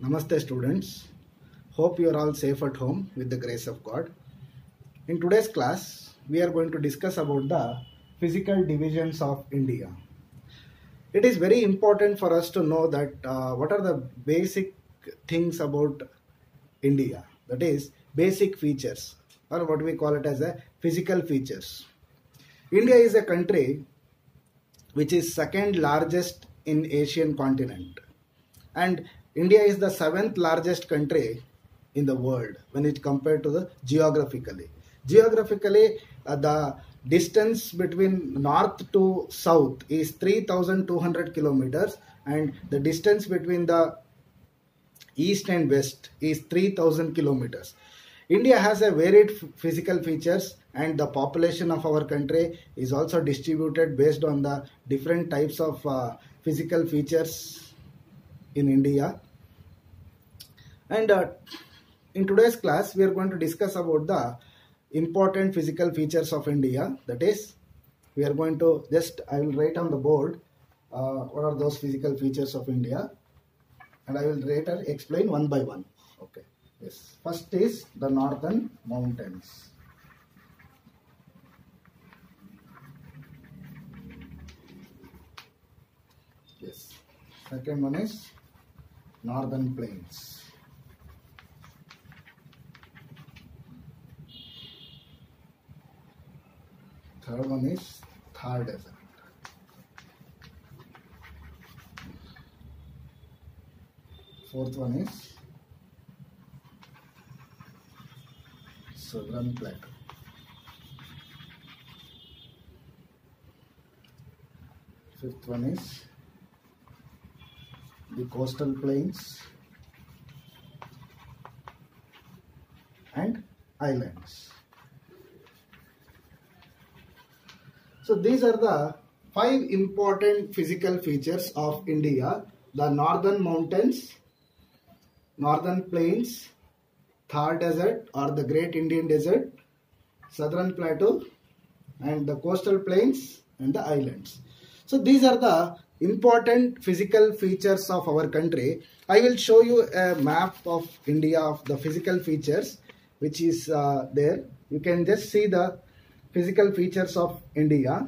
Namaste students. Hope you are all safe at home with the grace of God. In today's class, we are going to discuss about the physical divisions of India. It is very important for us to know that what are the basic things about India, that is basic features, or what we call it as a physical features. India is a country which is second largest in Asian continent, and India is the 7th largest country in the world when it compared to the geographically. Geographically, the distance between north to south is 3,200 kilometers, and the distance between the east and west is 3,000 kilometers. India has a varied physical features, and the population of our country is also distributed based on the different types of physical features in India. And in today's class, we are going to discuss about the important physical features of India. That is, we are going to I will write on the board what are those physical features of India, and I will later explain one by one. Okay. Yes. First is the northern mountains. Yes. Second one is northern plains. Third one is Thar Desert. Fourth one is Southern Plateau. Fifth one is the coastal plains and islands. So these are the 5 important physical features of India: the northern mountains, northern plains, Thar Desert or the Great Indian Desert, Southern Plateau, and the coastal plains and the islands. So these are the important physical features of our country. I will show you a map of India of the physical features which is there. You can just see the physical features of India.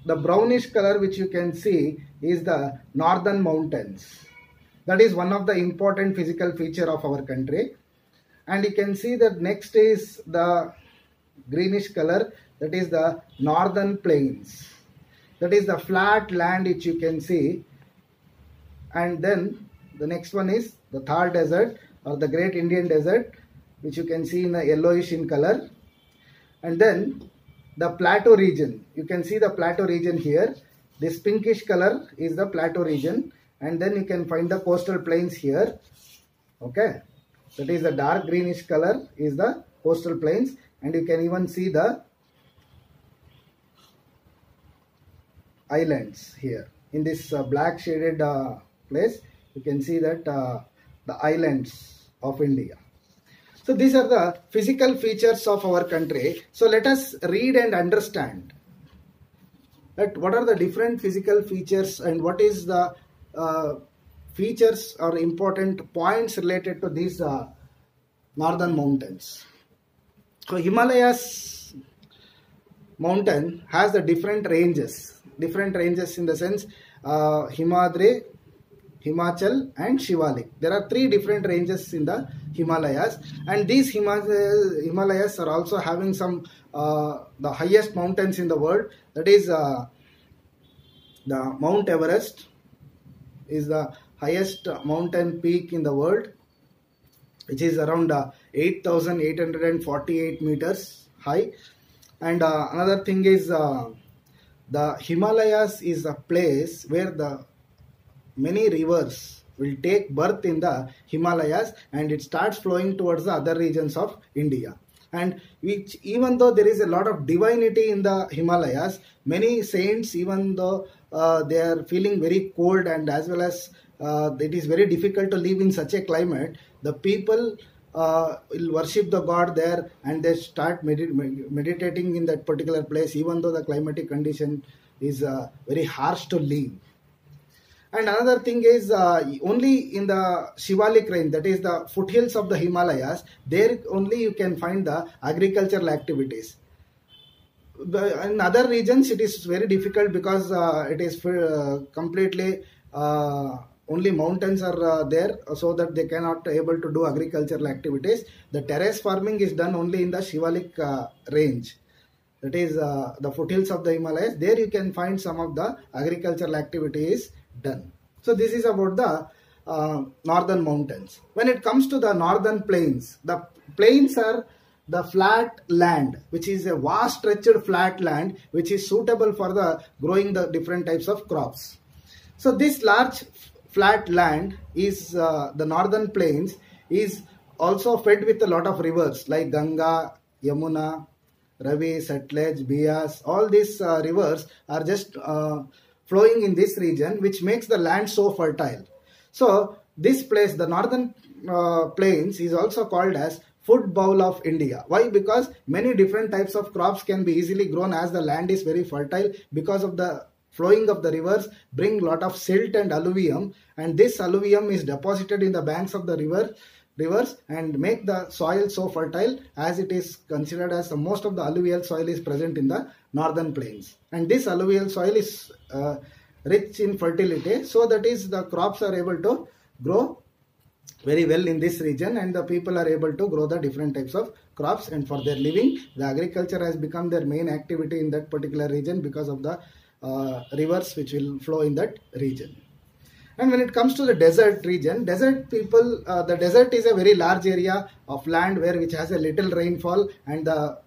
The brownish color which you can see is the northern mountains. That is one of the important physical feature of our country. And you can see that next is the greenish color, that is the northern plains. That is the flat land which you can see. And then the next one is the Thar Desert or the Great Indian Desert, which you can see in the yellowish in color. And then the plateau region. You can see the plateau region here. This pinkish color is the plateau region. And then you can find the coastal plains here. Okay. That is the dark greenish color is the coastal plains. And you can even see the islands here. In this black shaded place, you can see that the islands of India. So these are the physical features of our country. So let us read and understand that what are the different physical features and what is the features or important points related to these northern mountains. So Himalayas mountain has the different ranges in the sense Himadri, Himachal and Shivalik. There are 3 different ranges in the Himalayas, and these Himalayas are also having some the highest mountains in the world. That is the Mount Everest is the highest mountain peak in the world, which is around 8,848 meters high. And another thing is the Himalayas is a place where the many rivers will take birth in the Himalayas, and it starts flowing towards the other regions of India. And which, even though there is a lot of divinity in the Himalayas, many saints, even though they are feeling very cold, and as well as it is very difficult to live in such a climate, the people will worship the god there, and they start meditating in that particular place, even though the climatic condition is very harsh to live. And another thing is only in the Shivalik range, that is the foothills of the Himalayas, there only you can find the agricultural activities. In other regions it is very difficult because it is completely only mountains are there, so that they cannot able to do agricultural activities. The terrace farming is done only in the Shivalik range, that is the foothills of the Himalayas. There you can find some of the agricultural activities done. So this is about the northern mountains. When it comes to the northern plains, the plains are the flat land, which is a vast stretched flat land which is suitable for the growing the different types of crops. So this large flat land is the northern plains is also fed with a lot of rivers like Ganga, Yamuna, Ravi, Satluj, Beas. All these rivers are just flowing in this region, which makes the land so fertile. So this place, the northern plains, is also called as food bowl of India. Why? Because many different types of crops can be easily grown as the land is very fertile, because of the flowing of the rivers bring lot of silt and alluvium, and this alluvium is deposited in the banks of the rivers and make the soil so fertile, as it is considered as the most of the alluvial soil is present in the northern plains. And this alluvial soil is rich in fertility, so that is the crops are able to grow very well in this region, and the people are able to grow the different types of crops, and for their living the agriculture has become their main activity in that particular region because of the rivers which will flow in that region. And when it comes to the desert region, desert people, the desert is a very large area of land which has a little rainfall, and the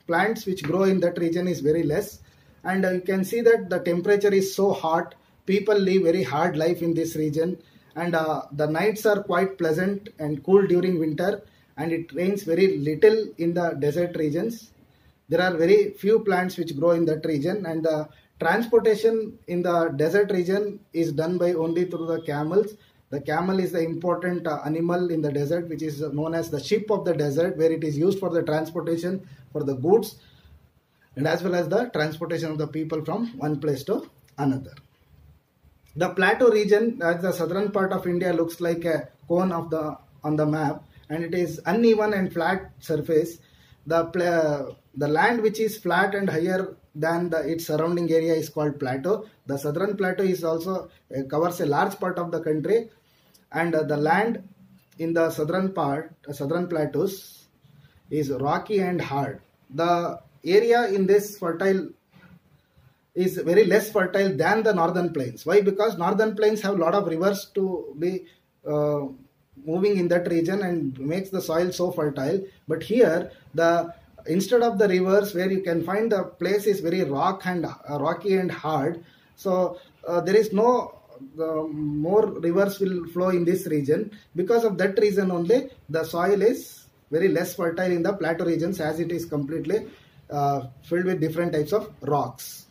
plants which grow in that region is very less, and you can see that the temperature is so hot. People live very hard life in this region, and the nights are quite pleasant and cool during winter, and it rains very little in the desert regions. There are very few plants which grow in that region, and the transportation in the desert region is done by only through the camels. The camel is the important animal in the desert, which is known as the ship of the desert, where it is used for the transportation for the goods, and as well as the transportation of the people from one place to another. The plateau region, as the southern part of India, looks like a cone of on the map, and it is uneven and flat surface. The land which is flat and higher than its surrounding area is called plateau. The southern plateau is also covers a large part of the country, and the land in the southern plateaus is rocky and hard. The area in this fertile is very less fertile than the northern plains. Why? Because northern plains have a lot of rivers to be moving in that region and makes the soil so fertile. But here, instead of the rivers, where you can find the place is very rocky and hard, so there is no more rivers will flow in this region. Because of that reason only, the soil is very less fertile in the plateau regions, as it is completely filled with different types of rocks.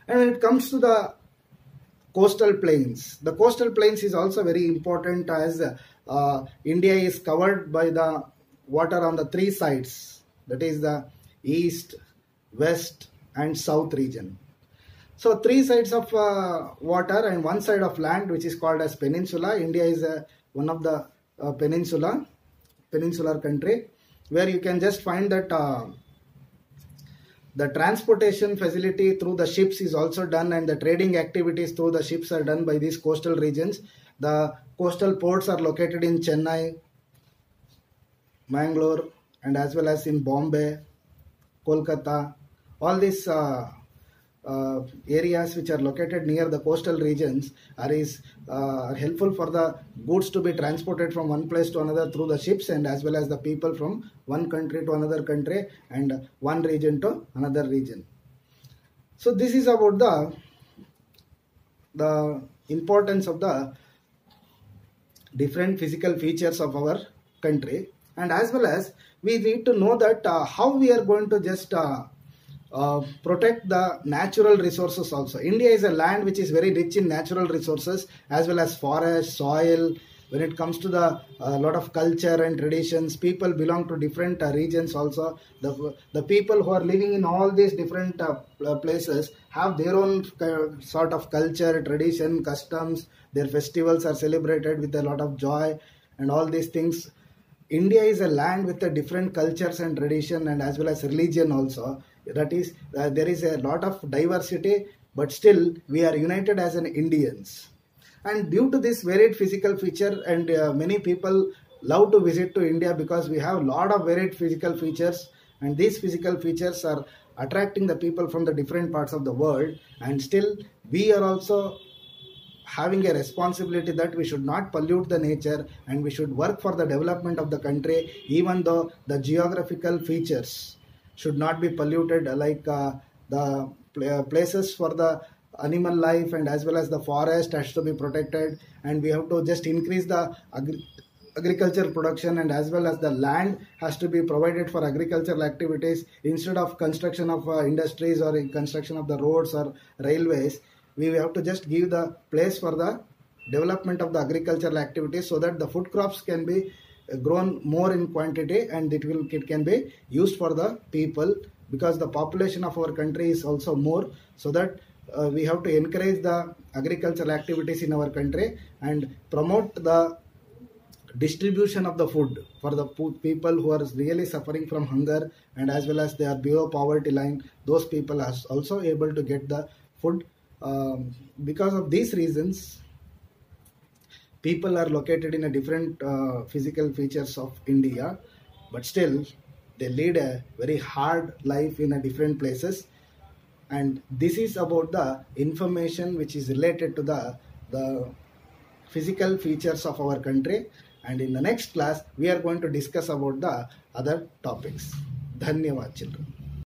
And when it comes to the coastal plains, the coastal plains is also very important, as India is covered by the water on the three sides, that is the east, west and south region. So three sides of water and one side of land, which is called as peninsula. India is one of the peninsular country, where you can just find that the transportation facility through the ships is also done, and the trading activities through the ships are done by these coastal regions. The coastal ports are located in Chennai, Mangalore, and as well as in Bombay, Kolkata. All these areas which are located near the coastal regions are helpful for the goods to be transported from one place to another through the ships, and as well as the people from one country to another country and one region to another region. So this is about the importance of the different physical features of our country, and as well as we need to know that how we are going to just protect the natural resources also. India is a land which is very rich in natural resources, as well as forest, soil, when it comes to the lot of culture and traditions, people belong to different regions also. The people who are living in all these different places have their own sort of culture, tradition, customs. Their festivals are celebrated with a lot of joy and all these things. India is a land with a different cultures and tradition, and as well as religion also. That is, there is a lot of diversity, but still we are united as an Indians. And due to this varied physical feature, and many people love to visit to India because we have a lot of varied physical features, and these physical features are attracting the people from the different parts of the world. And still we are also having a responsibility that we should not pollute the nature, and we should work for the development of the country, even though the geographical features should not be polluted, like the places for the animal life and as well as the forest has to be protected, and we have to just increase the agricultural production, and as well as the land has to be provided for agricultural activities instead of construction of industries or construction of the roads or railways. We have to just give the place for the development of the agricultural activities, so that the food crops can be grown more in quantity, and it can be used for the people, because the population of our country is also more. So that we have to encourage the agricultural activities in our country and promote the distribution of the food for the people who are really suffering from hunger, and as well as they are below poverty line. Those people are also able to get the food. Because of these reasons, people are located in a different physical features of India, but still they lead a very hard life in a different places. And this is about the information which is related to the physical features of our country. And in the next class, we are going to discuss about the other topics. Dhanyavad, children.